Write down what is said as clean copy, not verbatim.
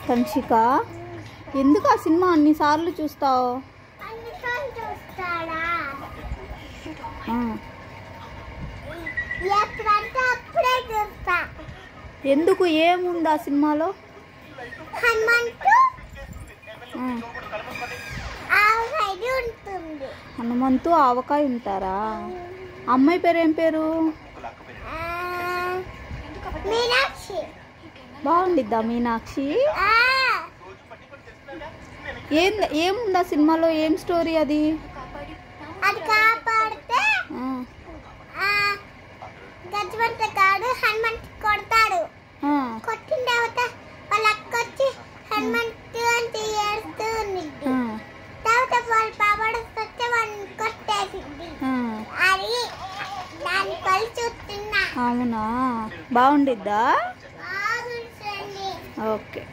కంచిక. ఎందుకు ఆ సినిమా అన్నిసార్లు చూస్తావు? ఎందుకు? ఏముంది ఆ సినిమాలో? హనుమంతు ఆవకాయ ఉంటారా? అమ్మాయి పేరు ఏం పేరు? మీనాక్షి. బాగుండిద్దా మీనాక్షి? ఏముంది ఆ సినిమాలో? ఏం స్టోరీ అది? కాపాడితే గజవంతగాడు హనుమంతు కొడతాడు. కొట్టిన తర్వాత వాళ్ళ అక్కొచ్చి హనుమంతు అంటే ఏడుస్తూ ఉంది. తర్వాత వాళ్ళ పాపడు వస్తే వాళ్ళని కొట్టేసింది. అది దాని పళ్ళు చూస్తున్నా. అవునా? బాగుండిద్దా? బాగుంటుంది. ఓకే.